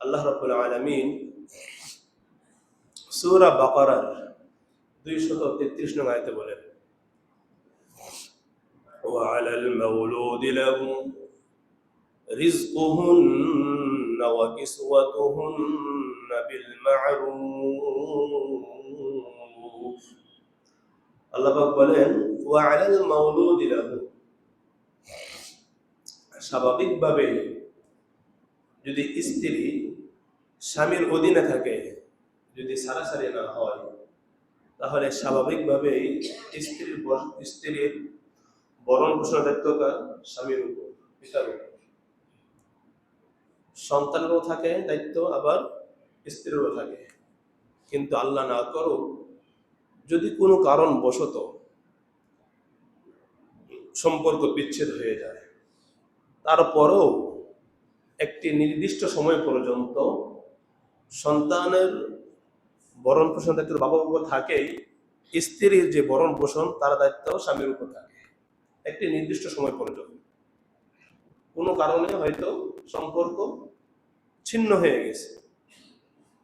আল্লাহ রাব্বুল আলামিন সূরা বাকারার 233 নং আয়াতে বলেন, ওয়া আলাল মাউলুদি লাহু রিজকুহুন্না ওয়া কিসওয়াতুহুন্না বিল মা'রুফ। আল্লাহ পাক বলেন, ওয়া আলাল মাউলুদি লাহু, স্বাভাবিকভাবে যদি স্ত্রী স্বামীর অধীনে থাকে, যদি সারাসারি না হয়, তাহলে স্বাভাবিকভাবেই স্ত্রীর ভরণ পোষণ দায়িত্বটা স্বামীর উপর, পিতার উপর। সন্তানেরও থাকে দায়িত্ব, আবার স্ত্রীরও থাকে। কিন্তু আল্লাহ না করুক, যদি কোনো কারণ বশত সম্পর্ক বিচ্ছেদ হয়ে যায়, তারপরেও একটি নির্দিষ্ট সময় পর্যন্ত সন্তানের ভরণ পোষণ দায়িত্ব বাবার উপর থাকেই, স্ত্রীর যে ভরণ পোষণ তার দায়িত্ব স্বামীর উপর থাকে একটি নির্দিষ্ট সময় পর্যন্ত। কোনো কারণে হয়তো সম্পর্ক ছিন্ন হয়ে গেছে,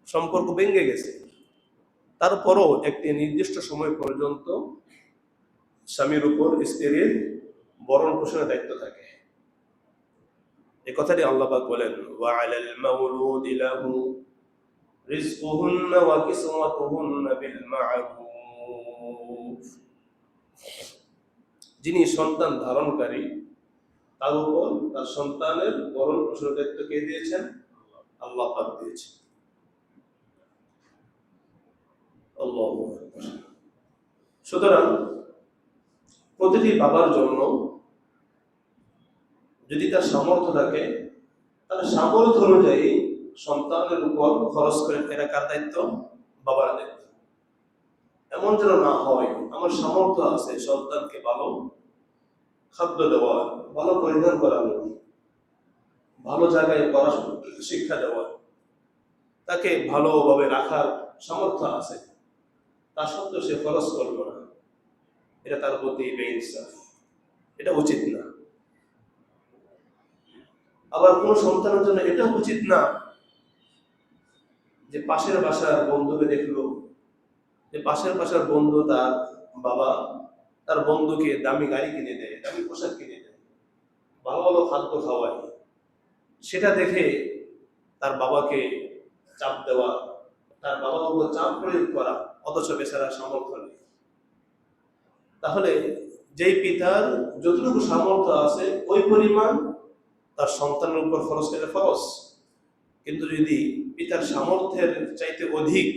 সম্পর্ক ভেঙে গেছে, তারপরও একটি নির্দিষ্ট সময় পর্যন্ত স্বামীর উপর স্ত্রীর ভরণ পোষণের দায়িত্ব থাকে। এই কথাটি আল্লাহ পাক বলেন, ওয়া আলাল মাউলুদি লাহু রিজকুহুন্না ওয়া কিসওয়াতুহুন্না বিল মা'রুফ। যিনি সন্তান ধারণকারী, তার উপর তার সন্তানের ভরণ পোষণের দায়িত্ব কে দিয়েছেন? আল্লাহ পাক দিয়েছেন। আল্লাহু আকবার। সুতরাং প্রতিটি বাবার জন্য যদি তার সামর্থ্য থাকে, তার সামর্থ্য অনুযায়ী সন্তানের উপর খরচ করে ফেরা কার দায়িত্ব? বাবার দায়িত্ব। এমন যেন না হয় আমার সামর্থ্য আছে সন্তানকে ভালো খাদ্য দেওয়া, ভালো পরিধান করানো, ভালো জায়গায় পড়াশোনা শিক্ষা দেওয়া, তাকে ভালোভাবে রাখার সামর্থ্য আছে, তা সত্ত্বেও সে খরচ করলো না, এটা তার প্রতি বেইনসাফ, এটা উচিত না। আবার কোন সন্তানের জন্য এটা উচিত না যে পাশের বাসার বন্ধুকে দেখলো, যে পাশের বাসার বন্ধু তার বাবা তার বন্ধুকে দামি গাড়ি কিনে দেয়, দামি পোশাক কিনে দেয়, ভালো ভালো খাদ্য খাওয়ায়, সেটা দেখে তার বাবাকে চাপ দেওয়া, তার বাবার উপর চাপ প্রয়োগ করা, অথচ বেচারা সামর্থ্য নেই। তাহলে যেই পিতার যতটুকু সামর্থ্য আছে ওই পরিমাণ তার সন্তানের উপর খরচ করে ফরজ। কিন্তু যদি পিতার সামর্থ্যের চাইতে অধিক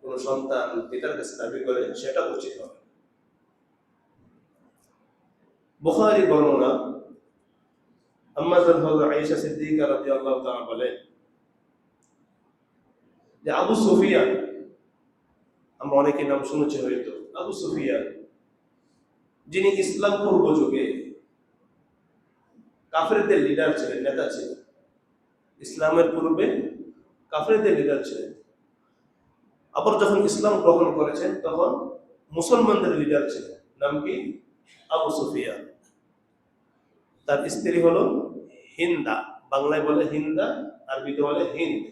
কোন সন্তান পিতার কাছে দাবি করে, সেটা উচিত হবে। বুখারী বর্ণনা, আম্মা জান হযরত আয়েশা সিদ্দিকা রাদিয়াল্লাহু তাআলা বলেন যে আবু সুফিয়ান, আমরা অনেকে নাম শুনেছি হয়তো, আবু সুফিয়ান যিনি ইসলাম পূর্ব যুগে কাফেরদের লিডার ছিলেন, নেতা ছিলেন, ইসলামের পূর্বে কাফেরদের লিডার ছিলেন, আবার যখন ইসলাম গ্রহণ করেছেন তখন মুসলমানদের লিডার ছিলেন। নাম কি? আবু সুফিয়ান। তার স্ত্রী হলো হিন্দা, বাংলায় বলে হিন্দা, আরবিতে বলে হিন্দ।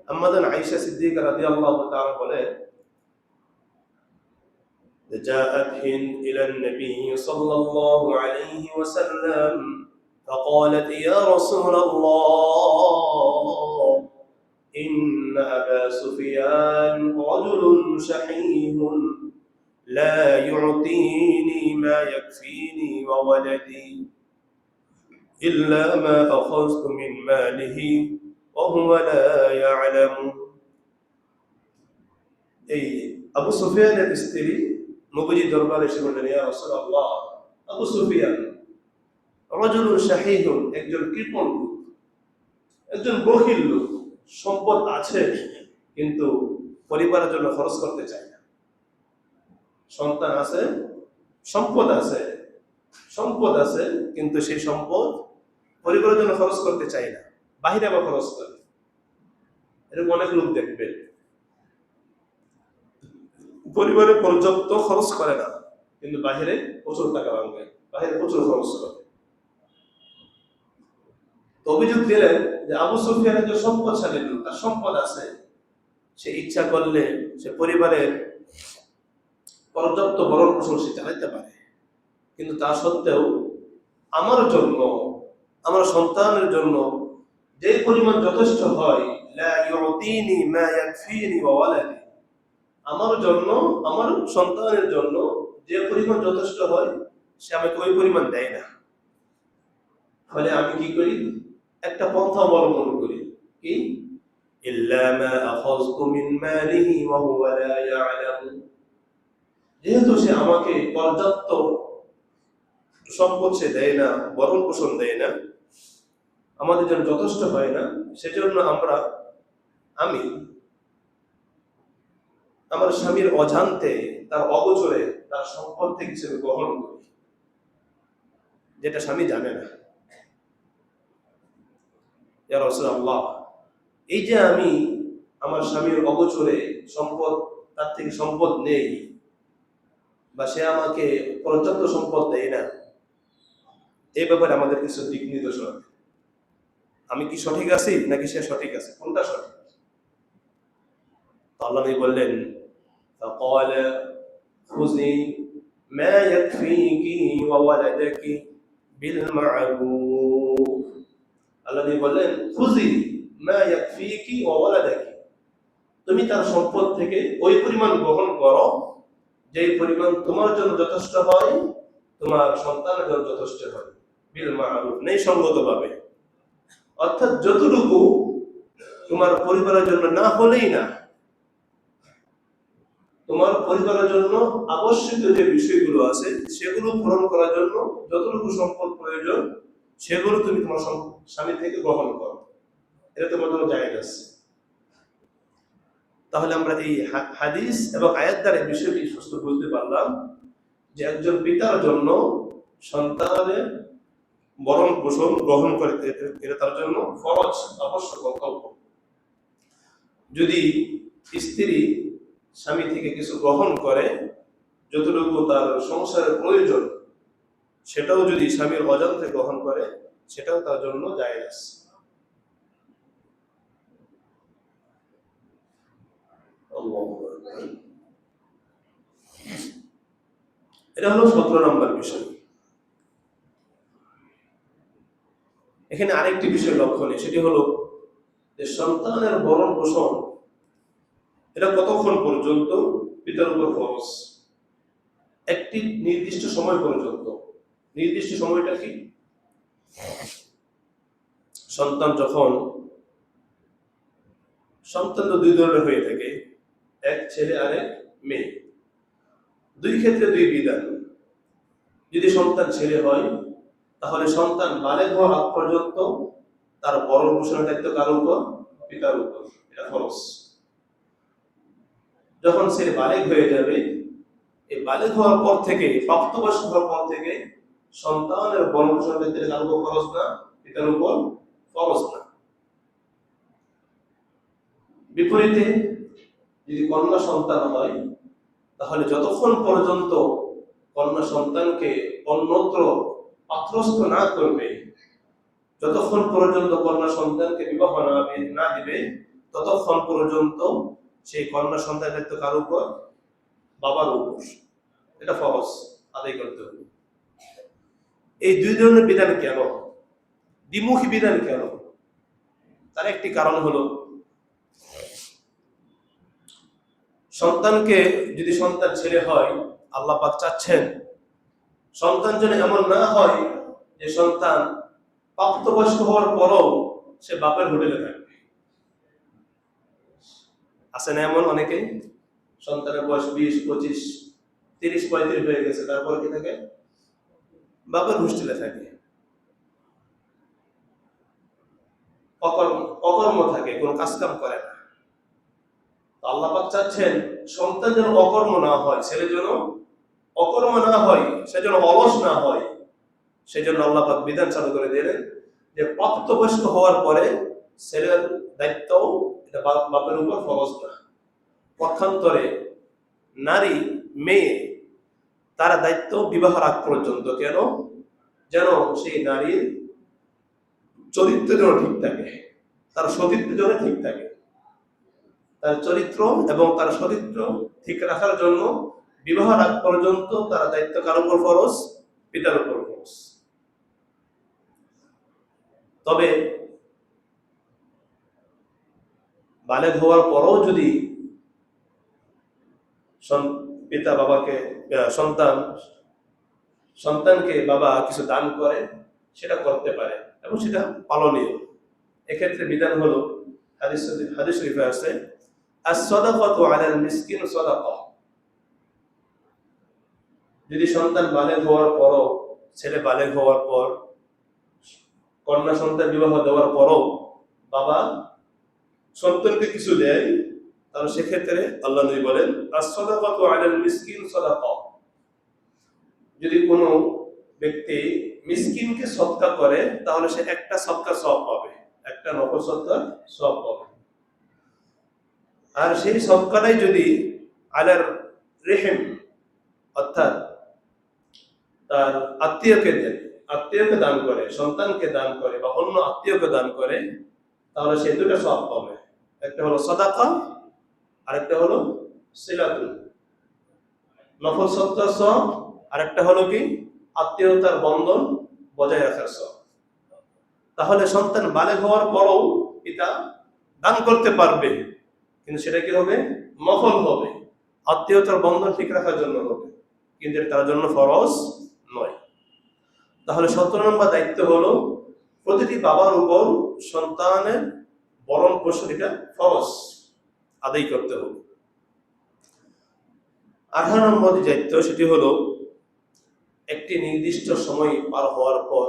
আম্মা জান আয়েশা সিদ্দিকা রাদিয়াল্লাহু তাআলা বলেন, جاءت هند إلى النبي صلى الله عليه وسلم فقالت يا رسول الله إن أبا سفيان رجل شحيح لا يعطيني ما يكفيني وولدي إلا ما أخذت من ماله وهو لا يعلم। এই আবু সুফিয়ানের স্ত্রী নবীজি দরবারে এসে বললেন, ইয়া রাসূলুল্লাহ, আবু সুফিয়ান রাজুলুন শাহীহুন, একজন কৃপণ, একজন বখিল লোক, সম্পদ আছে কিন্তু পরিবারের জন্য খরচ করতে চায় না। সন্তান আছে, সম্পদ আছে, সম্পদ আছে, কিন্তু সেই সম্পদ পরিবারের জন্য খরচ করতে চায় না, বাহিরে আবার খরচ করে। এরকম অনেক লোক দেখবেন, পরিবারে পর্যাপ্ত খরচ করে না, কিন্তু বাহিরে প্রচুর টাকা ভাঙবে, বাহিরে প্রচুর খরচ করে। তো অভিযোগ দিলেন যে আবু সুফিয়ানের যে সম্পদশালী লোক, তার সম্পদ আছে, সে ইচ্ছা করলে সে পরিবারের পর্যাপ্ত ভরণ পোষণ সে চালাইতে পারে, কিন্তু তা সত্ত্বেও আমার জন্য, আমার সন্তানের জন্য যে পরিমাণ যথেষ্ট হয়, লা ইউতিনি মা ইয়াকফিনি ওয়া ওয়ালাদি, আমার জন্য, আমার সন্তানের জন্য যে পরিমাণ যথেষ্ট হয় সে আমাকে ওই পরিমাণ দেয় না। ফলে আমি কি করি, একটা পন্থা অবলম্বন করি, কি ইল্লা মা আখাযতু মিন মালিহি ওয়া হুয়া লা ইয়ালামু, যেহেতু সে আমাকে পর্যাপ্ত সম্পদ সে দেয় না, ভরণ পোষণ দেয় না, আমাদের জন্য যথেষ্ট হয় না, সেজন্য আমি আমার স্বামীর অজান্তে, তার অগোচরে তার সম্পদ থেকে হিসেবে গ্রহণ করি, যেটা স্বামী জানে না। ইয়া রাসূলুল্লাহ, এই যে আমি আমার স্বামীর অগোচরে সম্পদ, তার থেকে সম্পদ নেই, বা সে আমাকে পর্যাপ্ত সম্পদ দেয় না, এই ব্যাপারে আমাদের কিছু দিক নির্দেশনা, আমি কি সঠিক আছি নাকি সে সঠিক আছে, কোনটা সঠিক? আল্লাহ নবী বললেন, فقال خذي ما يكفيك وولدك بالمعروف, আল্লাহ নবী বললেন খুজি মা ইয়াকফিকি ওয়া ওয়ালাদাকি, তুমি তার সম্পদ থেকে ওই পরিমাণ গ্রহণ করো যেই পরিমাণ তোমার জন্য যথেষ্ট হয়, তোমার সন্তানের জন্য যথেষ্ট হয়, বিল মারুফ, ন্যায়সঙ্গতভাবে। অর্থাৎ যতটুকু তোমার পরিবারের জন্য না হলেই না, তোমার পরিবারের জন্য আবশ্যক যে বিষয়গুলো আছে সেগুলো পূরণ করার জন্য যতটুকু সম্পদ প্রয়োজন সেগুলো তুমি তোমার স্বামী থেকে গ্রহণ করো, এটা তোমার জন্য জায়েজ আছে। তাহলে আমরা এই হাদিস এবং আয়াত দ্বারা এই বিষয়টি সুস্থ বুঝতে পারলাম যে একজন পিতার জন্য সন্তানের ভরণ পোষণ গ্রহণ করে এটা তার জন্য ফরজ, আবশ্যক, কর্তব্য। যদি স্ত্রী স্বামী থেকে কিছু গ্রহণ করে, যতটুকু তার সংসারের প্রয়োজন, সেটাও যদি স্বামীর অজান্তে গ্রহণ করে, সেটাও তার জন্য জায়েজ। এটা হলো 17 নম্বর বিষয়। এখানে আরেকটি বিষয় লক্ষণীয়, সেটি হলো যে সন্তানের ভরণ পোষণ এটা কতক্ষণ পর্যন্ত পিতার উপর ফরজ, একটি নির্দিষ্ট সময় পর্যন্ত। নির্দিষ্ট সময়টা কি? সন্তান তো দুই ধরনের হয়ে থাকে, এক ছেলে আর এক মেয়ে, দুই ক্ষেত্রে দুই বিধান। যদি সন্তান ছেলে হয় তাহলে সন্তান বালেগ হওয়ার আগ পর্যন্ত তার ভরণ পোষণের দায়িত্ব কার উপর? পিতার উপর, এটা ফরজ। যখন ছেলে বালেগ হয়ে যাবে, এই বালেগ হওয়ার পর থেকে, প্রাপ্তবয়স্ক হওয়ার পর থেকে সন্তানের ভরণ পোষণের দায়িত্ব কার উপর ফরজ না? পিতার উপর ফরজ না। বিপরীতে যদি কন্যা সন্তান হয় তাহলে যতক্ষণ পর্যন্ত কন্যা সন্তানকে অন্যত্র পাত্রস্থ না করবে, যতক্ষণ পর্যন্ত কন্যা সন্তানকে বিবাহ না দিবে, ততক্ষণ পর্যন্ত সেই কন্যা সন্তানের দায়িত্ব কার উপর? বাবার উপর। এটা ফরজ, আদায় করতে হবে। এই দুই ধরনের বিধান কেন, দ্বিমুখী বিধান কেন? তার একটি কারণ হলো, সন্তানকে, যদি সন্তান ছেলে হয়, আল্লাহ পাক চাচ্ছেন সন্তান যেন এমন না হয় যে সন্তান প্রাপ্তবয়স্ক হওয়ার পরও সে বাপের হোটেলে থাকবে। আছে না এমন অনেকে, সন্তানের বয়স 20, 25, 30, 35 হয়ে গেছে, তারপর কি থাকে? বাপের হোস্টেলে থাকে, অকর্ম থাকে, কোনো কাজ কাম করে না। আল্লাহ পাক চাচ্ছেন সন্তান যেন অকর্ম না হয়, ছেলে যেন অকর্ম না হয়, সে যেন অলস না হয়। সেজন্য আল্লাহ পাক বিধান চালু করে দিলেন যে প্রাপ্তবয়স্ক হওয়ার পরে ছেলের দায়িত্ব এটা বাপের উপর ফরজ না। পক্ষান্তরে নারী, মেয়ে, তারা দায়িত্ব বিবাহের আগ পর্যন্ত। কেন? যেন সেই নারীর চরিত্র যেন ঠিক থাকে, তার সতীত্ব যেন ঠিক থাকে। তার চরিত্র এবং তার সতীত্ব ঠিক রাখার জন্য বিবাহের আগ পর্যন্ত তার দায়িত্ব কার উপর ফরজ? পিতার উপর ফরজ। তবে বালেগ হওয়ার পরও যদি পিতা বাবাকে সন্তানকে বাবা কিছু দান করে, সেটা করতে পারে এবং সেটা পালনীয়। এক্ষেত্রে বিধান হলো হাদিস শরীফে আছে, আস-সাদাকাতু আলাল মিসকিন সাদাকা। যদি সন্তান বালেগ হওয়ার পরও, ছেলে বালেগ হওয়ার পর, কন্যা সন্তান বিবাহ দেওয়ার পরও বাবা সন্তানকে কিছু দেয়, তাহলে সেক্ষেত্রে আল্লাহ নবী বলেন, আস-সাদাকাতু আলাল মিসকিন সাদাকা। যদি কোনো ব্যক্তি মিসকিনকে সদকা করে, তাহলে সে একটা সদকার সওয়াব পাবে, একটা নফল সদকার সওয়াব পাবে। আর সেই সদকাটাই যদি আলার রেহেম, অর্থাৎ তার আত্মীয়কে দান করে, সন্তানকে দান করে বা অন্য আত্মীয়কে দান করে, তাহলে সে দুটো সওয়াব পাবে। একটা হলো সাদাকা, আরেকটা হলো সিলাতুল, নফল সদকার সওয়াব, আরেকটা হলো কি আত্মীয়তার বন্ধন বজায় রাখার সওয়াব। তাহলে সন্তান বালেগ হওয়ার পরও পিতা দান করতে পারবে, কিন্তু সেটা কি হবে? নফল হবে, আত্মীয়তার বন্ধন ঠিক রাখার জন্য হবে, কিন্তু তার জন্য ফরজ নয়। তাহলে 17 নম্বর দায়িত্ব হলো প্রতিটি বাবার উপর সন্তানের ভরণ পোষণ, এটা ফরজ আদায় করতে হবে। 18 নম্বর দায়িত্ব, সেটি হলো একটি নির্দিষ্ট সময় পার হওয়ার পর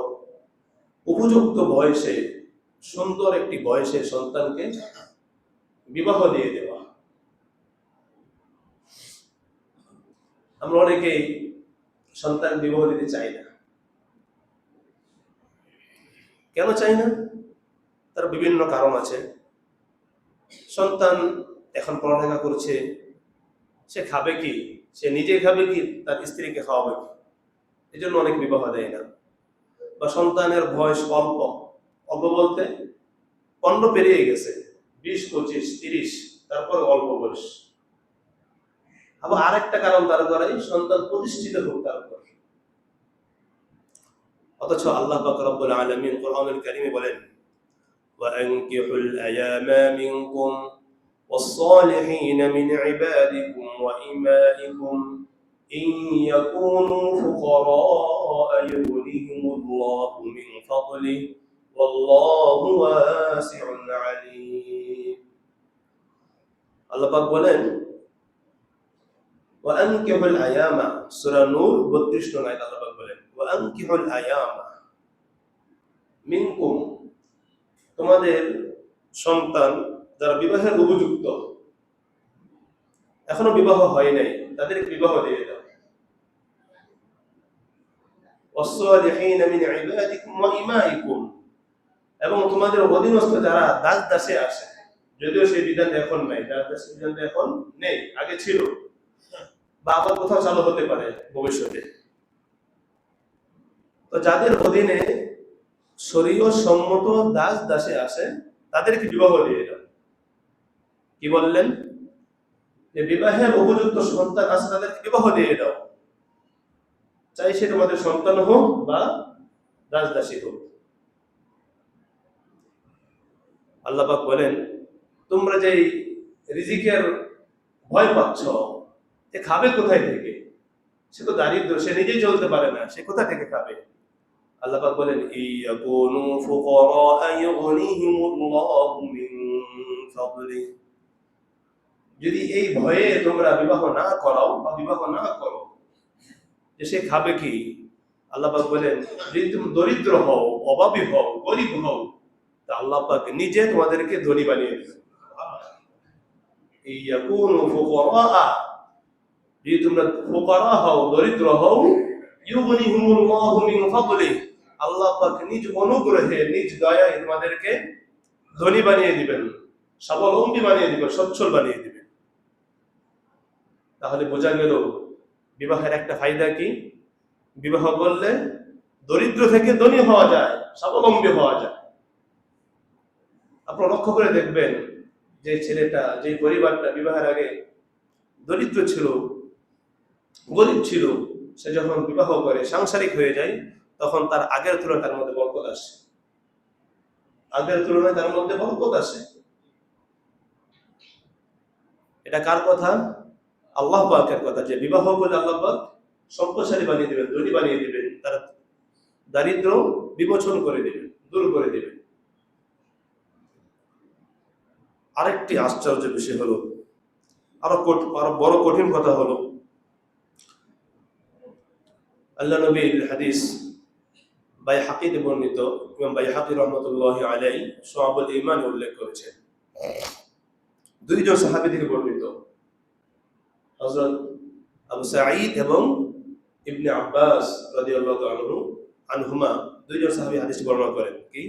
উপযুক্ত বয়সে, সুন্দর একটি বয়সে সন্তানকে বিবাহ দিয়ে দেওয়া। আমরা অনেকেই সন্তান বিবাহ দিতে চাই না। কেন চাই না? তার বিভিন্ন কারণ আছে। সন্তান এখন পড়ালেখা করছে, সে খাবে কি? সে নিজে খাবে কি তার স্ত্রীকে খাওয়াবে কি? এই জন্য অনেক বিবাহ দেয় না। বা সন্তানের বয়স অল্প, অল্প বলতে 15 পেরিয়ে গেছে, 20, 25, 30, তারপর অল্প বয়স। আবার আরেকটা কারণ, তার দ্বারাই সন্তান প্রতিষ্ঠিত হোক তারপর। অথচ আল্লাহ পাক রব্বুল আলামিন কোরআনুল কারীমে বলেন, وأنكحوا الأيام منكم والصالحين من عبادكم وإمائكم إن يكونوا فقراء يغنيهم الله من فضله والله واسع عليم। আল্লাহ পাক বলেন, وأنكحوا الأيام, সূরা নূর 32 নং আয়াত আল্লাহ পাক বলেন, وأنكحوا الأيام منكم, তোমাদের সন্তান যারা বিবাহের উপযুক্ত, এখনো বিবাহ হয় নাই, তাদের বিবাহ দিয়ে দাও। والصالحين من عبادكم وإمائكم, এবং তোমাদের অধীনস্থ যারা দাস দাসে আছে, যদিও সেই বিধান এখন নাই, দাস দাসের বিধান এখন নেই, আগে ছিল বা আবার কোথাও চালু হতে পারে ভবিষ্যতে। তো যাদের অধীনে শরীয়ত সম্মত দাস দাসে আসে, তাদেরকে বিবাহ দিয়ে দাও। কি বললেন? যে বিবাহের উপযুক্ত সন্তান আছে, তাদেরকে বিবাহ দিয়ে দাও, চাই সে তোমাদের সন্তান হোক বা দাস দাসী হোক। আল্লাহ পাক বলেন, তোমরা যে রিজিকের ভয় পাচ্ছ, সে খাবে কোথায় থেকে? সে তো দারিদ্র, সে নিজেই চলতে পারে না, সে কোথা থেকে খাবে? আল্লাহ পাক বলেন, ইয়াকুনু ফুকারা ইউগনিহিমুল্লাহু মিন ফাদলি, যদি এই ভয়ে তোমরা বিবাহ না করাও বা বিবাহ না করো, যে সে খাবে কি? আল্লাহ পাক বলেন, যদি তুমি দরিদ্র হও, অভাবী হও, গরিব হও, তা আল্লাহ পাক নিজে তোমাদেরকে ধনী বানিয়ে দেবেন। ইয়াকুনু ফুকারা, যদি তোমরা ফুকারা হও, দরিদ্র হও, ইউগনিহিমুল্লাহু মিন ফাদলি, আল্লাহ পাক নিজ অনুগ্রহে, নিজ দয়ায় তোমাদেরকে ধনী বানিয়ে দিবেন, স্বাবলম্বী বানিয়ে দিবেন, সচ্ছল বানিয়ে দিবেন। তাহলে বোঝা গেল বিবাহের একটা ফায়দা কি? বিবাহ করলে দরিদ্র থেকে ধনী হওয়া যায়, স্বাবলম্বী হওয়া যায়। আপনারা লক্ষ্য করে দেখবেন যে ছেলেটা, যে পরিবারটা বিবাহের আগে দরিদ্র ছিল, গরিব ছিল, সে যখন বিবাহ করে সাংসারিক হয়ে যায়, তখন তার আগের তুলনায় তার মধ্যে বরকত আসে। আগের তুলনায় তার মধ্যে বরকত আসে। এটা কার কথা? আল্লাহ পাকের কথা, যে বিবাহ করলে আল্লাহ পাক সম্পদশালী বানিয়ে দিবেন, ধনী বানিয়ে দিবেন, তার দারিদ্র বিমোচন করে দিবেন, দূর করে দিবেন। আরেকটি আশ্চর্য বিষয় হলো, আরো বড় কঠিন কথা হলো, আল্লাহ নবীর হাদিস বাইহাকিতে বর্ণিত, ইমাম বাইহাকি রহমতুল্লাহি আলাইহি শুআবুল ঈমান উল্লেখ করেছেন। দুইজন সাহাবী থেকে বর্ণিত, হযরত আবু সাঈদ এবং ইবনে আব্বাস রাদিয়াল্লাহু আনহুমা, দুইজন সাহাবী হাদিস বর্ণনা করেন। কি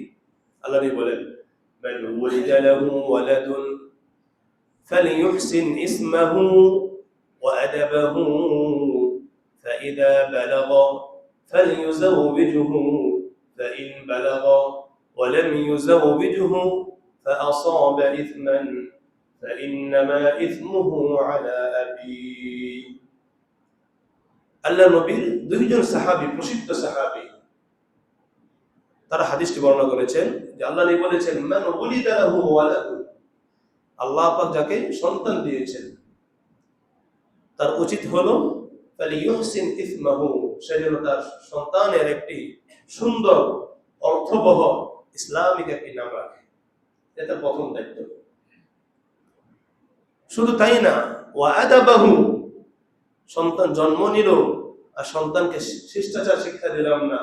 আল্লাহ নবী বলেন, মান ওয়ালিদা লাহু ওয়ালাদুন ফালিয়ুহসিন ইসমাহু ওয়া আদাবাহু فإذا بلغ فليزوجه فإن بلغ ولم يزوجه فأصاب إثما فإنما إثمه على أبيه. আল্লাহ নবীর দুইজন সাহাবী, প্রসিদ্ধ সাহাবী, তারা হাদিসটি বর্ণনা করেছেন যে আল্লাহ নবী বলেছেন, মান ওয়ালিদা লাহু ওয়ালাদুন, আল্লাহ পাক যাকে সন্তান দিয়েছেন তার উচিত হলো ফালিয়ুহসিন ইসমাহু, সে যেন তার সন্তানের একটি সুন্দর অর্থবহ ইসলামিক একটি নাম রাখে। এটা প্রথম দায়িত্ব। শুধু তাই না, ওয়া আদাবাহু, সন্তান জন্ম নিল আর সন্তানকে শিষ্টাচার শিক্ষা দিলাম না,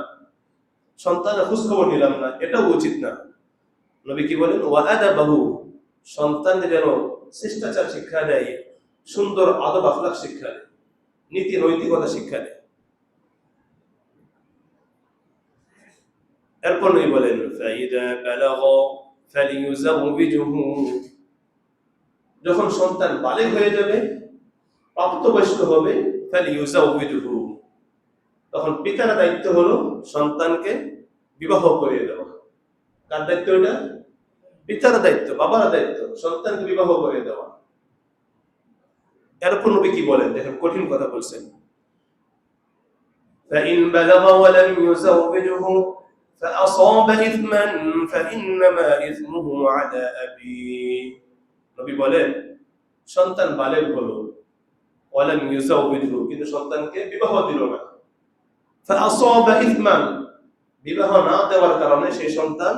সন্তানের খোঁজখবর নিলাম না, এটাও উচিত না। নবী কি বলেন, ওয়া আদাবাহু, সন্তানকে যেন শিষ্টাচার শিক্ষা দেয়, সুন্দর আদব আখলাক শিক্ষা দেয়, নীতি নৈতিকতা শিক্ষা দেয়। এরপর নবী বলেন, ফাইদা বালাগ ফালিয়ুযাওবিজুহু, যখন সন্তান বালিগ হয়ে যাবে, প্রাপ্তবয়স্ক হবে, ফালিয়ুযাওবিজুহু, তখন পিতার দায়িত্ব হলো সন্তানকে বিবাহ করিয়ে দেওয়া। কার দায়িত্ব এটা? পিতার দায়িত্ব, বাবার দায়িত্ব সন্তানকে বিবাহ করিয়ে দেওয়া। এরপর নবী কি বলেন, দেখেন কঠিন কথা বলছেন, فإن بلغ ولم يزوجه فأصاب إثما فإنما إثمه على أبيه. নবী বলেন, সন্তান বালেগ হলো, ওয়ালাম ইউযাওবিজহু, কিন্তু সন্তানকে বিবাহ দিল না, فأصاب إثما, বিবাহ না দেওয়ার কারণে সেই সন্তান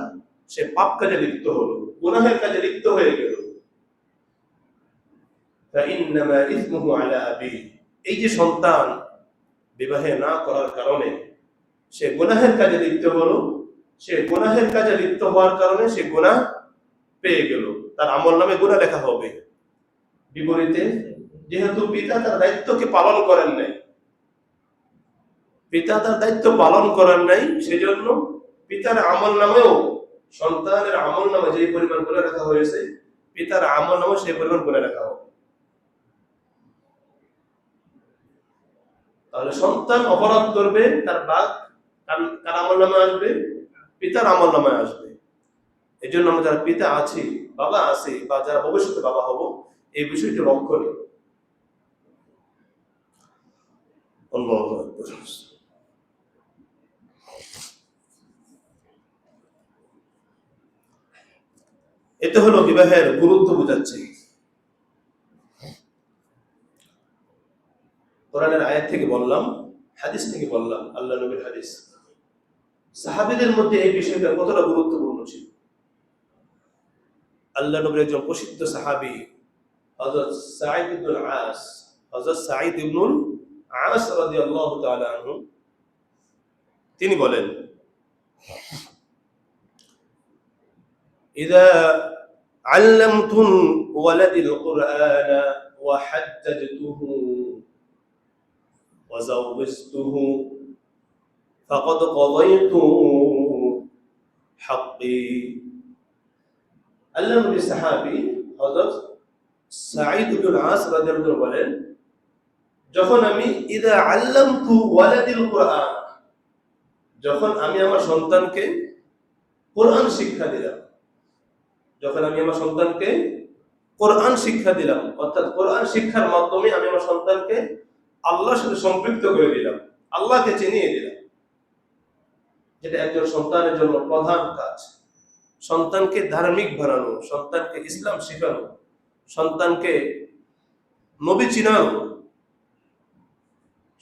সে পাপ কাজে লিপ্ত হলো, গুনাহের কাজে লিপ্ত হয়ে গেল। فإنما إثمه على أبيه, এই যে সন্তান বিবাহে না করার কারণে সে গুনাহের কাজে লিপ্ত হলো, সে গুনাহের কাজে লিপ্ত হওয়ার কারণে সে গুনাহ পেয়ে গেল, তার আমলনামে গুনাহ লেখা হবে। বিপরীতে যেহেতু পিতা তার দায়িত্বকে পালন করেন নাই, পিতা তার দায়িত্ব পালন করেন নাই, সেজন্য পিতার আমলনামেও, সন্তানের আমলনামে যে পরিমাণ গুনাহ লেখা হয়েছে, পিতার আমলনামে সেই পরিমাণ গুনাহ লেখা হবে। তাহলে সন্তান অপরাধ করবে, তার বাপ কার আমলনামায় আসবে? পিতার আমলনামায় আসবে। এই জন্য আমরা যারা পিতা আছি, বাবা আছি, বা যারা ভবিষ্যতে বাবা হব, এই বিষয়টি লক্ষ্য নেই। আল্লাহু আকবার। এটা হলো বিবাহের গুরুত্ব বোঝাচ্ছে। কোরআনের আয়াত থেকে বললাম, হাদিস থেকে বললাম, আল্লাহ নবীর হাদিস। সাহাবীদের মধ্যে এই বিষয়টা কতটা গুরুত্বপূর্ণ ছিল। আল্লাহ নবীর একজন প্রসিদ্ধ সাহাবী হযরত সাঈদ ইবনুল আস, হযরত সাঈদ ইবনুল আস রাদিয়াল্লাহু তাআলা আনহু, তিনি বলেন, ইযা আল্লামতুল ওয়ালাদিল কুরআন ওয়া হাজ্জাজতুহু ওয়া যাওয়াজতুহু ফাকাদ কাযাইতু হাক্কি। আল্লাহ নবী সাহাবী হযরত সাঈদ ইবনুল আস রাদিয়াল্লাহু আনহু বলেন, যখন আমি ইযা আল্লামতু ওয়ালাদিল কুরআন, যখন আমি আমার সন্তানকে কোরআন শিক্ষা দিলাম, যখন আমি আমার সন্তানকে কোরআন শিক্ষা দিলাম, অর্থাৎ কোরআন শিক্ষার মাধ্যমে আমি আমার সন্তানকে আল্লাহর সাথে সম্পৃক্ত করে দিলাম, আল্লাহকে চিনিয়ে দিলাম, যেটা একজন সন্তানের জন্য প্রধান কাজ। সন্তানকে ধার্মিক বানানো, সন্তানকে ইসলাম শেখানো, সন্তানকে নবী চিনানো,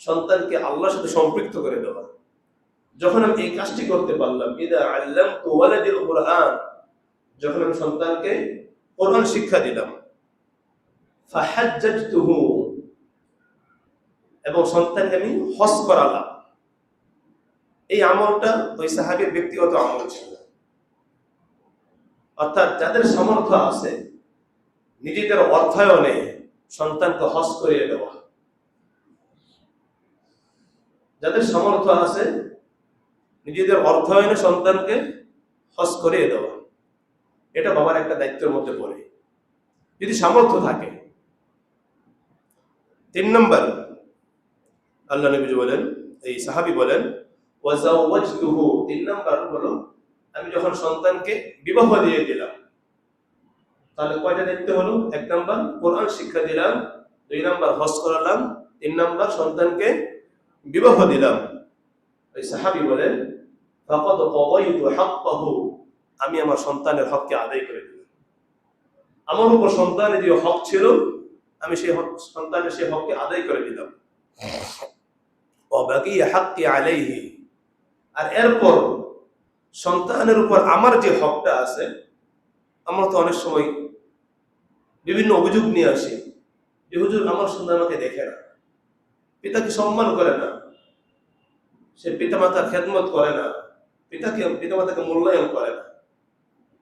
সন্তানকে আল্লাহর সাথে সম্পৃক্ত করে দেওয়া। যখন আমি এই কাজটি করতে পারলাম, ইদা আল্লামতু ওয়ালাদিল কুরআন, যখন আমি সন্তানকে কোরআন শিক্ষা দিলাম, ফাহাজ্জাজতুহু, এবং সন্তানকে আমি হজ করালাম। এই আমলটা ওই সাহাবীর ব্যক্তিগত আমল ছিল। অর্থাৎ যাদের সামর্থ্য আছে নিজেদের অর্থায়নে সন্তানকে হজ করিয়ে দেওয়া, যাদের সামর্থ্য আছে নিজেদের অর্থায়নে সন্তানকে হজ করিয়ে দেওয়া, এটা বাবার একটা দায়িত্বের মধ্যে পড়ে, যদি সামর্থ্য থাকে। 3 নম্বর, আল্লাহ নবী বলেন, এই সাহাবী বলেন, ওয়াজাওয়াজতুহু, 3 নম্বর হলো আমি যখন সন্তানকে বিবাহ দিয়ে দিলাম, তাহলে কয়টা দায়িত্ব হলো? 1 নম্বর কোরআন শিক্ষা দিলাম, 2 নম্বর হজ করালাম, 3 নম্বর সন্তানকে বিবাহ দিলাম। এই সাহাবী বলেন, ফাকাদ কাদাইতু হাক্কাহু, আমি আমার সন্তানের হককে আদায় করে দিলাম। আমার উপর সন্তানের যে হক ছিল, আমি সেই সন্তানের সেই হককে আদায় করে দিলাম। ওয়া বাকিয়া হাক্কি আলাইহি, আর এরপর সন্তানের উপর আমার যে হকটা আছে, আমরা তো অনেক সময় বিভিন্ন অভিযোগ নিয়ে আসি যে হুজুর আমার সন্তান আমাকে দেখে না, পিতাকে সম্মান করে না, সে পিতামাতার খেদমত করে না, পিতামাতাকে মূল্যায়ন করে না,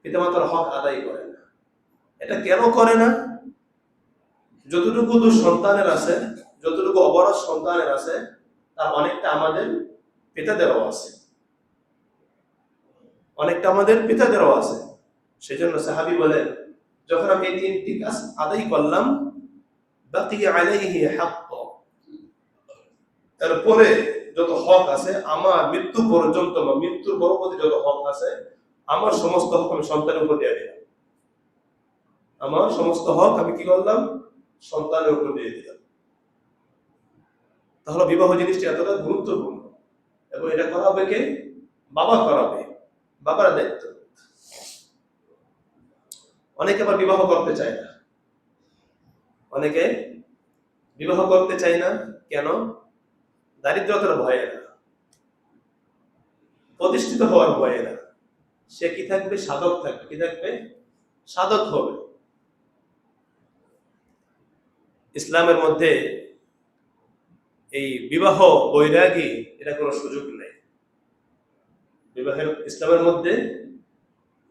পিতামাতার হক আদায় করে না। এটা কেন করে না? যতটুকু দোষ সন্তানের আছে, যতটুকু অপরাধ সন্তানের আছে, তার অনেকটা আমাদের পিতাদেরও আছে, অনেকটা আমাদের পিতাদেরও আছে। সেজন্য সাহাবী বলেন, যখন আমি এই 3টি কাজ আদায় করলাম, বাকিয়া আলাইহি হাক্ক, এরপরে যত হক আছে আমার মৃত্যু পর্যন্ত বা মৃত্যুর পরবর্তী যত হক আছে, আমার সমস্ত হক আমি সন্তানের উপর দিয়ে দিলাম। আমার সমস্ত হক আমি কি করলাম? সন্তানের উপর দিয়ে দিলাম। তাহলে বিবাহ জিনিসটি এতটা গুরুত্বপূর্ণ, এবং এটা করাবে কে? বাবা করাবে, বাবার দায়িত্ব। অনেকে আবার বিবাহ করতে চায় না, অনেকে বিবাহ করতে চায় না। কেন? দারিদ্রতার ভয়ে না, প্রতিষ্ঠিত হওয়ার ভয়ে না। সে কি থাকবে? সাধক থাকবে। কি থাকবে? সাধক হবে। ইসলামের মধ্যে এই বিবাহ বৈরাগী, এটা কোনো সুযোগ নেই। বিবাহের ইসলামের মধ্যে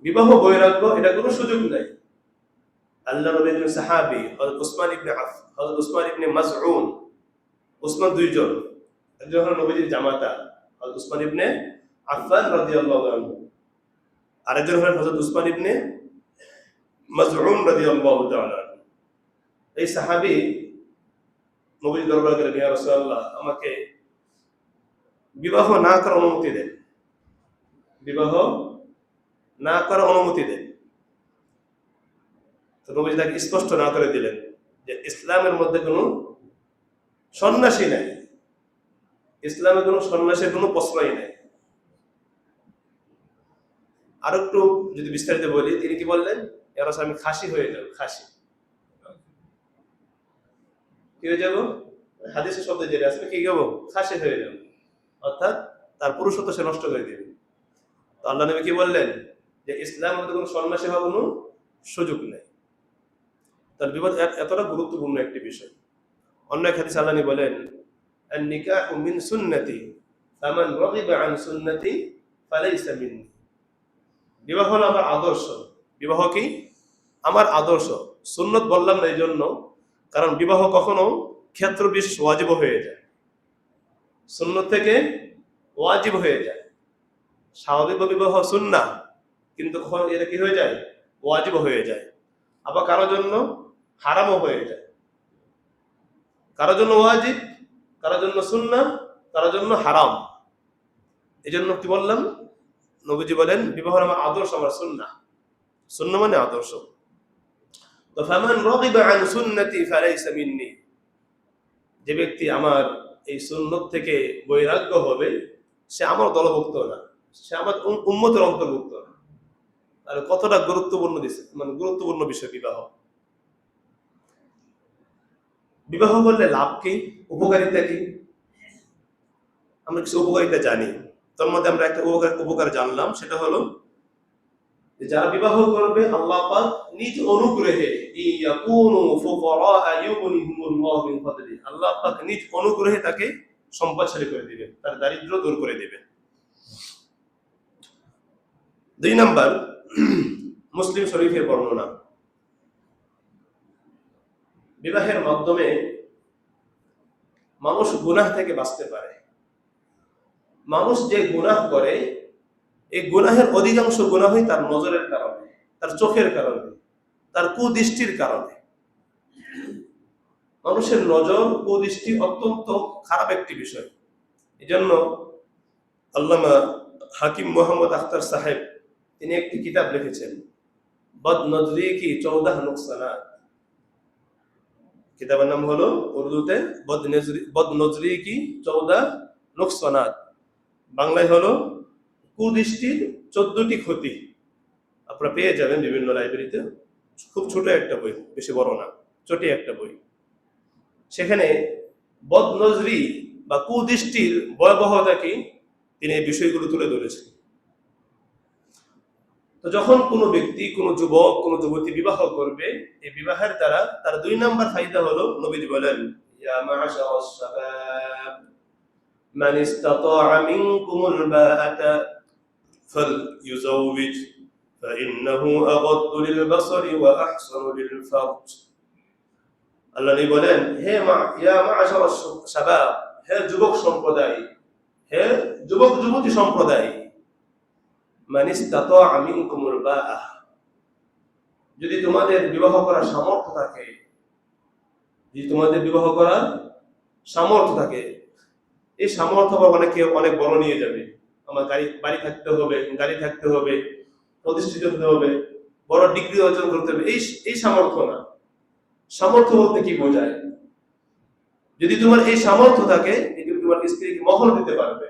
বিবাহ বৈরাগ্য, এটা কোনো সুযোগ নেই। আল্লাহ নবীর সাহাবী হযরত উসমান ইবনে মাযউন, উসমান 2 জন, একজন হলো নবীর জামাতা হযরত উসমান ইবনে আফফান রাদিয়াল্লাহু আনহু, আরেকজন হলেন হযরত উসমান ইবনে মাযউন রাদিয়াল্লাহু তাআলা। এই সাহাবী নবীর দরবারে গেলেন, ইয়া রাসূলুল্লাহ, আমাকে বিবাহ না করার অনুমতি দেন, বিবাহ না করার অনুমতি দেন। তো নবী তাকে স্পষ্ট না করে দিলেন যে ইসলামের মধ্যে কোনো সন্ন্যাসী নাই, ইসলামে কোনো সন্ন্যাসীর কোনো প্রশ্রয় নাই। আর একটু যদি বিস্তারিত বলি, তিনি কি বললেন? ইয়া রাসূল, আমি খাসি হয়ে যাব। খাসি কি হয়ে যাব? হাদিসের শব্দ যেটা আছে, কি যাব? খাসি হয়ে যাব, অর্থাৎ তার পুরুষত্ব সে নষ্ট করে দিবে। তো আল্লাহ নবী কি বললেন? যে ইসলামের মধ্যে কোনো সন্ন্যাসী হওয়ার কোনো সুযোগ নেই। তার বিবাদ এতটা গুরুত্বপূর্ণ একটি বিষয়। অন্য এক হাদিসে আল্লাহ নবী বলেন, আন-নিকাহু মিন সুন্নতি ফামান রাগিবা আন সুন্নতি ফালাইসা মিন্নি। বিবাহ হলো আমার আদর্শ। বিবাহ কি? আমার আদর্শ। সুন্নত বললাম না এই জন্য, কারণ বিবাহ কখনো ক্ষেত্র বিশেষ ওয়াজিব হয়ে যায়, সুন্নত থেকে ওয়াজিব হয়ে যায়। স্বাভাবিক বিবাহ সুন্নাহ, কিন্তু কখনো এটা কি হয়ে যায়? ওয়াজিব হয়ে যায়। আবার কারোর জন্য হারামও হয়ে যায়, কারোর জন্য ওয়াজিব, কারোর জন্য সুন্নাহ, কারোর জন্য হারাম। এই জন্য কি বললাম? নবীজি বলেন, বিবাহ আমার আদর্শ, আমার সুন্নাহ। সুন্নাহ মানে আদর্শ। তো ফামান রাগিবা আন সুন্নতি ফালাইসা মিন্নি, যে ব্যক্তি আমার এই সুন্নত থেকে বৈরাগ্য হবে সে আমার দলভুক্ত না, সে আমার উম্মতের অন্তর্ভুক্ত না। তাহলে কতটা গুরুত্বপূর্ণ দিচ্ছে, মানে গুরুত্বপূর্ণ বিষয় বিবাহ। বিবাহ করলে লাভ কি, উপকারিতা কি? আমরা কিছু উপকারিতা জানি, তার মধ্যে আমরা একটা উপকার জানলাম, সেটা হলো যে যারা বিবাহ করবে আল্লাহ পাক নিজ অনুগ্রহে ইয়াকুনু ফুকারা ইউগনিহুমুল্লাহু মিন ফাদলি, আল্লাহ পাক নিজ অনুগ্রহে তাকে সম্পদশালী করে দিবেন, তার দারিদ্র্য দূর করে দিবেন। 2 নাম্বার, মুসলিম শরীফের বর্ণনা, বিবাহের মাধ্যমে মানুষ গুনাহ থেকে বাঁচতে পারে। মানুষ যে গুনাহ করে, এই গুনাহের অধিকাংশ গুনাহই তার নজরের কারণে, তার চোখের কারণে, তার কুদৃষ্টির কারণে। মানুষের নজর, কুদৃষ্টি অত্যন্ত খারাপ একটি বিষয়। এজন্য আল্লামা হাকিম মোহাম্মদ আখতার সাহেব তিনি একটি কিতাব লিখেছেন, বদ নজরি কি 14 নুকসানাত। কিতাবের নাম হলো উর্দুতে বদ নজরি কি 14 নুকসানাত, বাংলায় হলো কুদৃষ্টির 14টি ক্ষতি। আপনারা পেয়ে যাবেন বিভিন্ন লাইব্রেরিতে, খুব ছোট একটা বই, বেশি বড় না, ছোট একটা বই। সেখানে বদনজরি বা কুদৃষ্টির ভয়াবহতা কি তিনি এই বিষয়গুলো তুলে ধরেছেন। তো যখন কোনো ব্যক্তি, কোনো যুবক, কোনো যুবতী বিবাহ করবে, এই বিবাহের দ্বারা তার 2 নাম্বার ফায়দা হলো, নবীজি বলেন, ইয়া মা'শারাস শাবাব মান ইসতাতা'a মিনকুমুল বাআতা ফালইউযাওবিজ ফাইন্নাহু আগাদ্দু লিল বাসারি ওয়া আহসানু লিল ফারজ। আল্লাহ নবী বলেন, হে ইয়া মা'শারাস শাবাব, হে যুবক সম্প্রদায়, হে যুবক যুবতী সম্প্রদায়, মান ইসতাতা'a মিনকুমুল বাআ, যদি তোমাদের বিবাহ করার সামর্থ্য থাকে, যদি তোমাদের বিবাহ করার সামর্থ্য থাকে, এই সামর্থ্য অনেকে অনেক বড় নিয়ে যাবে, আমার বাড়ি থাকতে হবে, গাড়ি থাকতে হবে, প্রতিষ্ঠিত হতে হবে, বড় ডিগ্রি অর্জন করতে হবে, এই সামর্থ্য না। সামর্থ্য বলতে কি বোঝায়? যদি তোমার এই সামর্থ্য থাকে, তুমি তোমার স্ত্রীকে মহর দিতে পারবে।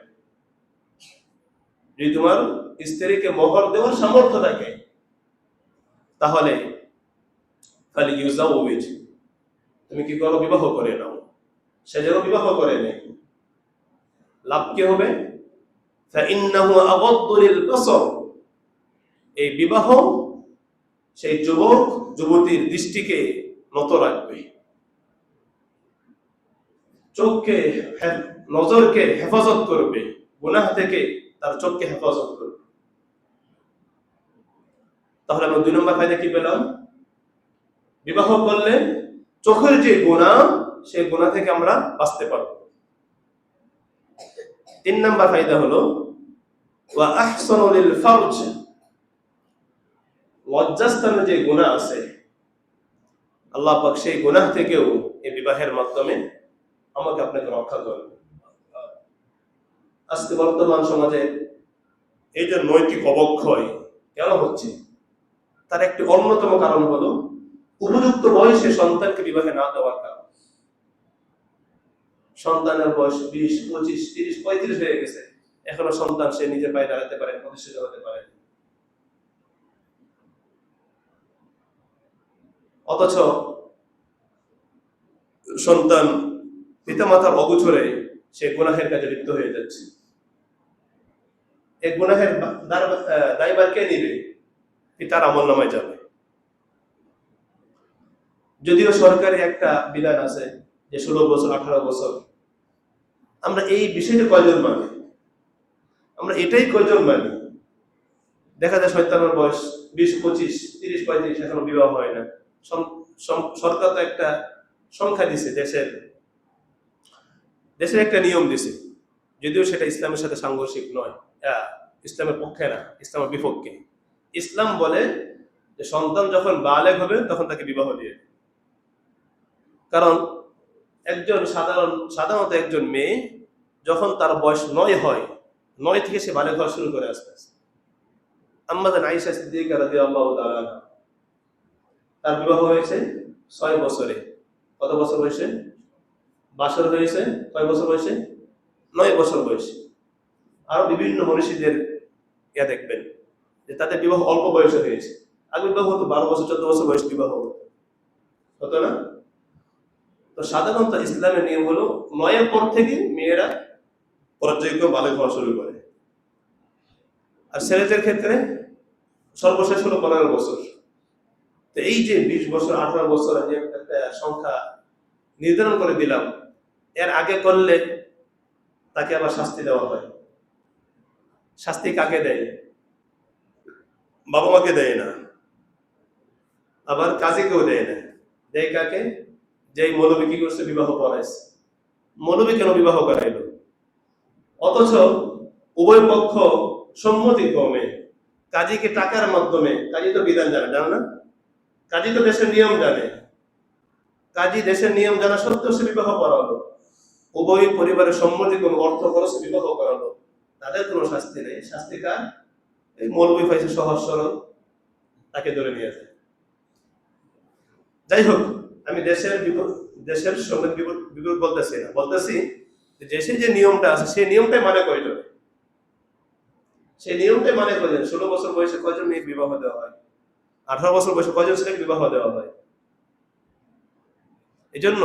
যদি তোমার স্ত্রীকে মহর দেওয়ার সামর্থ্য থাকে, তাহলে ফালইউযাওবিজ, তুমি কি করো, বিবাহ করে নাও। সে যেন বিবাহ করে নেয়, লাভ কি হবে? ফাইন্নাহু আগাদ্দু লিল বাসার, এই বিবাহ সেই যুবক যুবতীর দৃষ্টিকে নত রাখবে, চোখকে, নজরকে হেফাজত করবে, গুনাহ থেকে তার চোখকে হেফাজত করবে। তাহলে আমরা 2 নম্বর ফায়দা কি পেলাম? বিবাহ করলে চোখের যে গুনাহ, সেই গুনাহ থেকে আমরা বাঁচতে পারব। 3 নম্বর ফায়দা হলো ওয়া আহসানু লিল ফারজ, লজ্জাস্থানের যে গুনাহ আছে, আল্লাহ পাক সেই গুনাহ থেকেও এই বিবাহের মাধ্যমে আমাকে আপনাকে রক্ষা করবে। আজকে বর্তমান সমাজে এই যে নৈতিক অবক্ষয় কেন হচ্ছে, তার একটি অন্যতম কারণ হলো উপযুক্ত বয়সে সন্তানকে বিবাহে না দেওয়ার কারণ। সন্তানের বয়স 20, 25, 30, 35 হয়ে গেছে, এখনো সন্তান সে নিজের পায়ে দাঁড়াতে পারে, প্রতিষ্ঠিত হতে পারে। অথচ সন্তান পিতামাতার অগোচরে সে গুনাহের কাজে লিপ্ত হয়ে যাচ্ছে। এই গুনাহের দায়ভার কে নিবে? পিতার আমলনামায় যাবে। যদিও সরকারি একটা বিধান আছে যে 16 বছর, 18 বছর, আমরা এই বিষয়টা কয়জন মানি? আমরা এটাই কয়জন মানি? দেখা যায় সন্তানের বয়স 20, 25, 30, 35, এখনো বিবাহ হয় না। সরকার তো একটা সংখ্যা দিছে, দেশের একটা নিয়ম দিছে, যদিও সেটা ইসলামের সাথে সাংঘর্ষিক নয়, ইসলামের পক্ষে না, ইসলামের বিপক্ষে। ইসলাম বলে যে সন্তান যখন বালেগ হবে তখন তাকে বিবাহ দিয়ে দেবে। কারণ সাধারণত একজন মেয়ে যখন তার বয়স 9 হয়, 9 থেকে সে বালেগ হওয়া শুরু করে আস্তে আস্তে। আম্মা জান আয়েশা সিদ্দিকা রাদিয়াল্লাহু তাআলা আনহা, তার বিবাহ হয়েছে 6 বছরে। কত বছর বয়সে? বাসর হয়েছে কয় বছর বয়সে? 9 বছর বয়সে। আরো বিভিন্ন মনীষীদের দেখবেন যে তাদের বিবাহ অল্প বয়সে হয়েছে। আগে বিবাহ হতো 12 বছর 14 বছর বয়সে বিবাহ হতো না? তো সাধারণত ইসলামের নিয়ম হলো 9 পর থেকে মেয়েরা পর্যায়ক্রমে বালেগ হওয়া শুরু করে। আর ছেলেদের ক্ষেত্রে সর্বশেষ হলো 15 বছর। তো এই যে 20 বছর 18 বছর যে একটা সংখ্যা নির্ধারণ করে দিলাম, এর আগে করলে তাকে আবার শাস্তি দেওয়া হয়। শাস্তি কাকে দেয়? বাবা মাকে দেয় না, আবার কাজীকেও দেয় না। দেয় কাকে? যেই মৌলবী কি করছে, বিবাহ করাইছে। মৌলবী কেন বিবাহ করাইল? অথচ উভয় পক্ষ সম্মতিক্রমে কাজীকে টাকার মাধ্যমে, কাজী তো বিধান জানে না, কাজী তো দেশের নিয়ম জানে, কাজী দেশের নিয়ম জানা সত্ত্বেও সে বিবাহ করালো। উভয় পরিবারের সম্মতি কোন অর্থ খরচ বিবাহ করালো, তাদের কোনো শাস্তি নেই। শাস্তি কার? এই মৌলবী পাইছে সহজ সরল, তাকে ধরে নিয়ে যায়। যাই হোক, আমি দেশের সঙ্গে বিপরীত বলতেছি না, বলতেছি দেশে যে নিয়মটা আছে সেই নিয়মটাই মানে কয়জন? সেই নিয়মটাই মানে কয়জন? 16 বছর বয়সে কয়জন মেয়ে বিবাহ দেওয়া হয়? 18 বছর বয়সে কয়জন ছেলেকে বিবাহ দেওয়া হয়? এই জন্য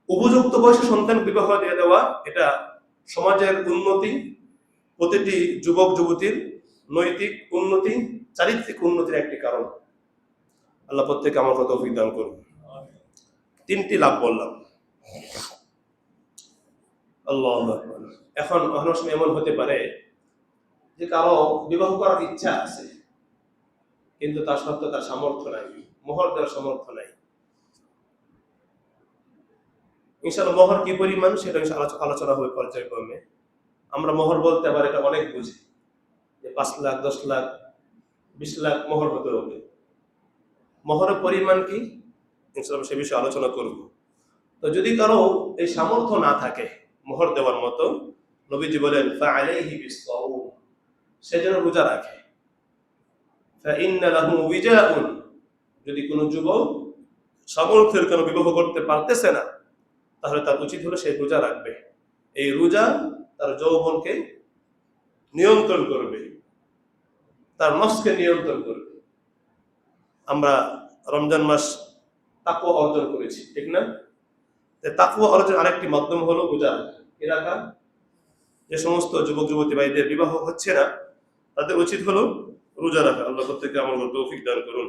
উপযুক্ত বয়সে সন্তান বিবাহ দিয়ে দেওয়া এটা সমাজের উন্নতি, প্রতিটি যুবক যুবতীর নৈতিক উন্নতি, চারিত্রিক উন্নতির একটি কারণ। আল্লাহ প্রত্যেকে আমার কথা তৌফিক দান করুন। 3টি লাভ বললাম। আল্লাহু আকবার। এখন অনেক সময় এমন হতে পারে যে কারো বিবাহ করার ইচ্ছা আছে, কিন্তু তার সত্ত্বেও তার সামর্থ্য নাই, মোহর দেওয়ার সামর্থ্য নাই। ইনশাআল্লাহ মোহর কি পরিমাণ সেটা আলোচনা হবে পর্যায়ক্রমে। আমরা মোহর বলতে আবার এটা অনেক বুঝি যে 5 লাখ 10 লাখ 20 লাখ মোহর হতে হবে। মোহরের পরিমাণ কি ইনশাআল্লাহ সে বিষয়ে আলোচনা করব। তো যদি কারো এই সামর্থ্য না থাকে মোহর দেওয়ার মতো, নবীজি বলেন ফাআলাইহি বিসসাওম, সে যেন রোজা রাখে। ফাইন্না লাহু উইজাউন, যদি কোনো যুবক সামর্থ্যের কারণে বিবাহ করতে পারতেছে না, তাহলে তার উচিত হলো সে রোজা রাখবে। এই রোজা তার যৌবনকে নিয়ন্ত্রণ করবে, তার নফসকে নিয়ন্ত্রণ করবে। আমরা রমজান মাস তাকওয়া অর্জন করেছি, ঠিক না? তাকওয়া অর্জন আরেকটি মাধ্যম হলো রোজা রাখা। যে সমস্ত যুবক যুবতী ভাইদের বিবাহ হচ্ছে না, তাদের উচিত হলো রোজা রাখা। আল্লাহ প্রত্যেককে আমার তৌফিক দান করুন।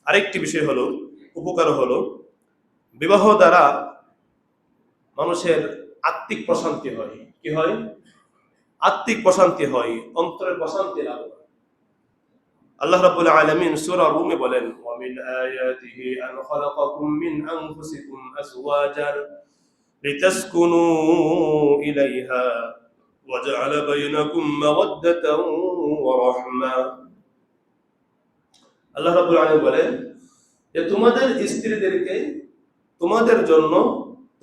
আরেকটি বিষয় হলো, উপকার হলো, বিবাহ দ্বারা মানুষের আত্মিক প্রশান্তি হয়। কি হয়? আত্মিক প্রশান্তি হয়, অন্তরের প্রশান্তি লাভ হয়। আল্লাহ রাব্বুল আলামিন সূরা রুমে বলেন, ওয়া মিন আয়াতিহি আন খালাকাকুম মিন আনফুসিকুম আজওয়াজান লিতাসকুনু ইলাইহা ওয়া জাআলা বাইনাকুম মাওয়াদ্দাতান ওয়া রাহমা। আল্লাহ রাব্বুল আলামিন বলেন যে তোমাদের স্ত্রীদেরকে তোমাদের জন্য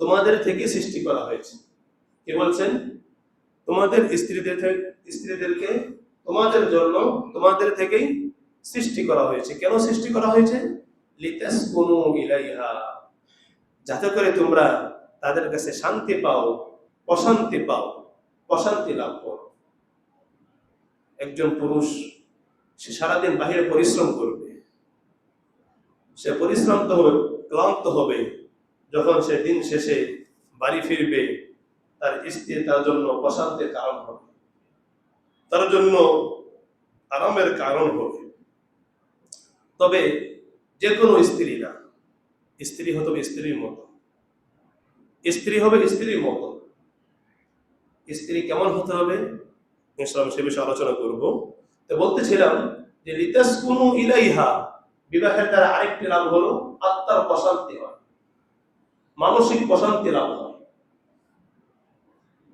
তোমাদের থেকে সৃষ্টি করা হয়েছে। কি বলছেন? তোমাদের স্ত্রীদেরকে তোমাদের জন্য তোমাদের থেকেই সৃষ্টি করা হয়েছে। কেন সৃষ্টি করা হয়েছে? লিতাসকুনু ইলাইহা, যাতে করে তোমরা তাদের কাছে শান্তি পাও, প্রশান্তি লাভ করো। একজন পুরুষ সে সারাদিন বাহিরে পরিশ্রম করবে, সে পরিশ্রান্ত হবে, ক্লান্ত হবে। যখন সে দিন শেষে বাড়ি ফিরবে, তার স্ত্রী তার জন্য প্রশান্তির কারণ হবে, তার জন্য আরামের কারণ হবে। তবে যে কোনো স্ত্রী না, স্ত্রী হতে হবে স্ত্রীর মতো, স্ত্রী হবে স্ত্রীর মতো। স্ত্রী কেমন হতে হবে ইনশাআল্লাহ সে বিষয়ে আলোচনা করব। তো বলতেছিলাম যে লিতাসকুনু ইলাইহা, বিবাহের দ্বারা আরেকটি লাভ হলো আত্মার প্রশান্তি হয়, মানসিক প্রশান্তি লাভ হয়।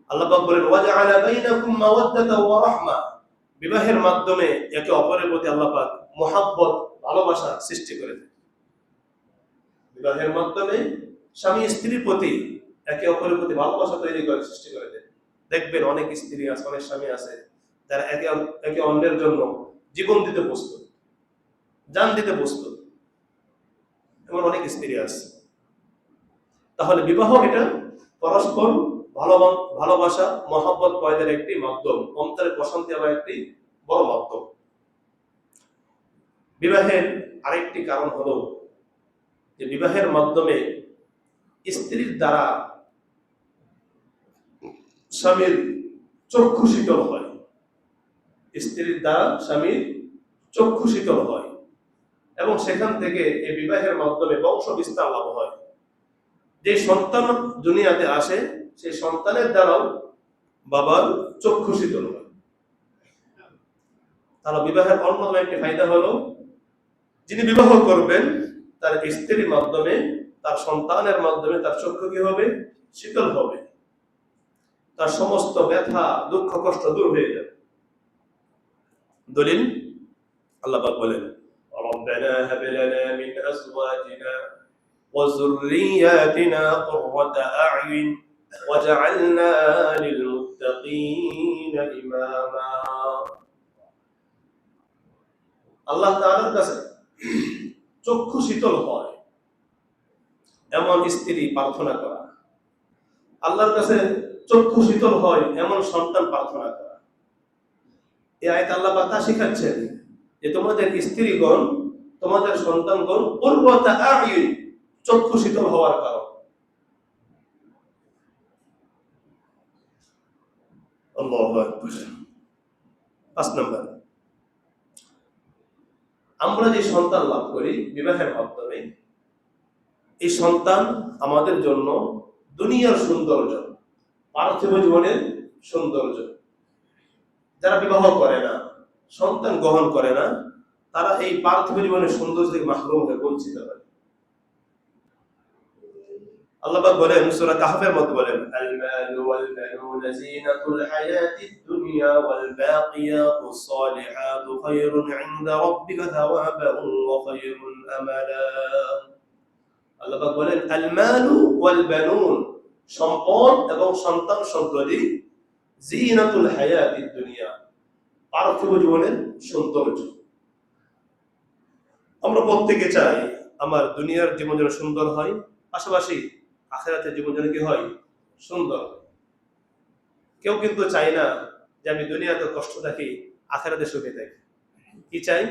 আল্লাহ পাক বলেন ওয়া জাআলা বাইনাকুম মাওয়াদ্দাতান ওয়া রাহমা, বিবাহের মাধ্যমে একে অপরের প্রতি আল্লাহ পাক মহব্বত, ভালোবাসা সৃষ্টি করে দেন। বিবাহের মাধ্যমে স্বামী স্ত্রীর প্রতি একে অপরের প্রতি ভালোবাসা তৈরি করে, সৃষ্টি করে দেন। দেখবেন অনেক স্ত্রী আছে, অনেক স্বামী আছে যারা একে অন্যের জন্য জীবন দিতে প্রস্তুত, জান দিতে প্রস্তুত, এমন অনেক স্ত্রী আছে। তাহলে বিবাহ এটা পরস্পর ভালোবাসা, মহব্বত পয়দার একটি মাধ্যম, অন্তরে প্রশান্তি আবার একটি বড় মাধ্যম। বিবাহের আরেকটি কারণ হলো যে বিবাহের মাধ্যমে স্ত্রীর দ্বারা স্বামীর চক্ষু শীতল হয়, স্ত্রীর দ্বারা স্বামীর চক্ষু শীতল হয়, এবং সেখান থেকে এই বিবাহের মাধ্যমে বংশ বিস্তার লাভ হয়। যে সন্তান দুনিয়াতে আসে সেই সন্তানের দ্বারাও বাবার চক্ষু শীতল হয়। তাহলে বিবাহের অন্যতম একটি ফায়দা হলো যিনি বিবাহ করবেন তার স্ত্রীর মাধ্যমে, তার সন্তানের মাধ্যমে তার চক্ষু কি হবে? শীতল হবে, তার সমস্ত ব্যথা দুঃখ কষ্ট দূর হয়ে যাবে। দলিল আল্লাহ পাক বলেন, রব্বানা হাব লানা মিন আজওয়াজিনা ওয়া যুররিয়াতিনা কুররাতা আ'য়ুন ওয়াজআলনা লিল মুত্তাকিনা ইমামা। আল্লাহ তাআলার কাছে চক্ষু শীতল হয় এমন স্ত্রী প্রার্থনা করা, আল্লাহর কাছে চক্ষু শীতল হয় এমন সন্তান প্রার্থনা করা। এই আয়াত আল্লাহ পাক তা শিখাচ্ছেন যে তোমাদের স্ত্রীগণ, তোমাদের সন্তানগণ কুররাতা আ'য়ুন, চক্ষু শীতল হওয়ার কারণ। আল্লাহু আকবার। 5 নম্বর, আমরা যে সন্তান লাভ করি বিবাহের মাধ্যমে, এই সন্তান আমাদের জন্য দুনিয়ার সৌন্দর্য, পার্থিব জীবনের সৌন্দর্য। যারা বিবাহ করে না, সন্তান গ্রহণ করে না, তারা এই পার্থিব জীবনের সৌন্দর্য থেকে মাহরুম হয়ে বঞ্চিত হয়। আল্লাহ পাক বলেন সূরা কাহফের মধ্যে বলেন, আল মালু ওয়াল বানুনা যিনাতুল হায়াতিদ দুনিয়া ওয়াল বাকিয়াতুস সালিহাতু খায়রুন ইনদা রাব্বিকা থাওয়াবান ওয়া খায়রুন আমালা। আল্লাহ পাক বলেন আল মালু ওয়াল বানুন, সম্পদ এবং সন্তান সন্ততি, যিনাতুল হায়াতিদ দুনিয়া, পার্থিব জীবনের সৌন্দর্য। আমরা প্রত্যেকে চাই আমার দুনিয়ার জীবন যেন সুন্দর হয়, পাশাপাশি আখিরাতের জীবন যেন কি হয়? সুন্দর। কেউ কিন্তু চাই না যে আমি দুনিয়াতে কষ্ট থাকি, আখিরাতে সুখে থাকি। কি চাই?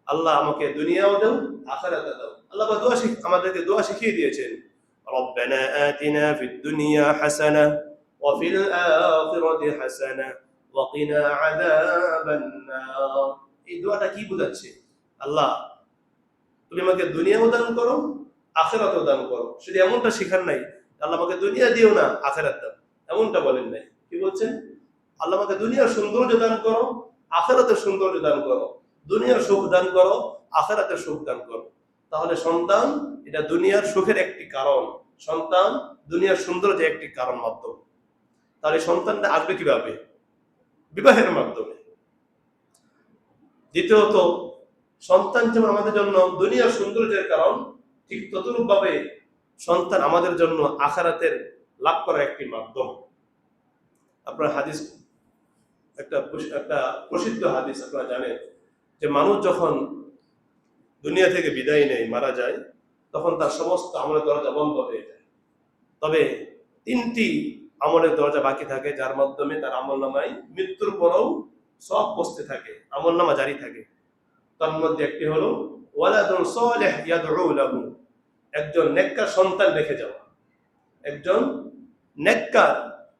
আল্লাহ আমাকে দুনিয়াও দাও, আখিরাতে দাও। আল্লাহ আমাদেরকে দোয়া শিখিয়ে দিয়েছেন, রব্বানা আতিনা ফিদ দুনিয়া হাসানাহ ওয়া ফিল আখিরাতি হাসানাহ ওয়া কিনা আযাবান নার। এই দোয়াটা কি বোঝাচ্ছে? আল্লাহ তুমি আমাকে দুনিয়াও দান করো, আখিরাতও দান করো। শুধু এমনটা শিখার নাই আল্লাহ আমাকে দুনিয়া দিও না, আখিরাত দাও, এমনটা বলেন নাই। কি বলছেন? আল্লাহ আমাকে দুনিয়ার সৌন্দর্য দান করো, আখিরাতের সৌন্দর্য দান করো, দুনিয়ার সুখ দান করো, আখিরাতের সুখ দান করো। তাহলে সন্তান এটা দুনিয়ার সুখের একটি কারণ, সন্তান দুনিয়ার সৌন্দর্যের একটি কারণ মাধ্যম। তাহলে সন্তানটা আসবে কিভাবে? বিবাহের মাধ্যমে। দ্বিতীয়ত, সন্তান যেমন আমাদের জন্য দুনিয়ার সৌন্দর্যের কারণ, ঠিক ততরূপ ভাবে সন্তান আমাদের জন্য আখিরাতের লাভ করার একটি মাধ্যম। আপনার হাদিস, একটা প্রসিদ্ধ হাদিস আপনারা জানেন যে মানুষ যখন দুনিয়া থেকে বিদায় নেয়, মারা যায়, তখন তার সমস্ত আমলের দরজা বন্ধ হয়ে যায়। তবে 3টি আমলের দরজা বাকি থাকে, যার মাধ্যমে তার আমলনামায় মৃত্যুর পরেও সওয়াব পৌঁছতে থাকে, আমলনামা জারি থাকে। তার মধ্যে একটি হলো ওয়ালাদুন সালিহ ইয়াদউ লাহু, একজন নেককার সন্তান রেখে যাওয়া, একজন নেককার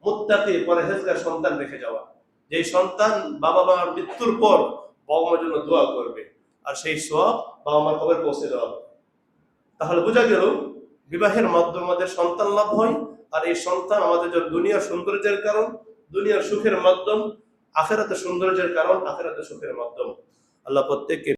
মুত্তাকি পরহেজগার সন্তান রেখে যাওয়া। যে সন্তান বাবা মার মৃত্যুর পর বাবা মার জন্য দোয়া করবে, আর সেই সওয়াব বাবা মার কবরে পৌঁছে দেওয়া হবে। তাহলে বোঝা গেল বিবাহের মাধ্যমে আমাদের সন্তান লাভ হয়, আর এই সন্তান আমাদের জন্য দুনিয়ার সৌন্দর্যের কারণ, দুনিয়ার সুখের মাধ্যম, আখিরাতের সৌন্দর্যের কারণ, আখিরাতের সুখের মাধ্যম। আল্লাহ প্রত্যেককে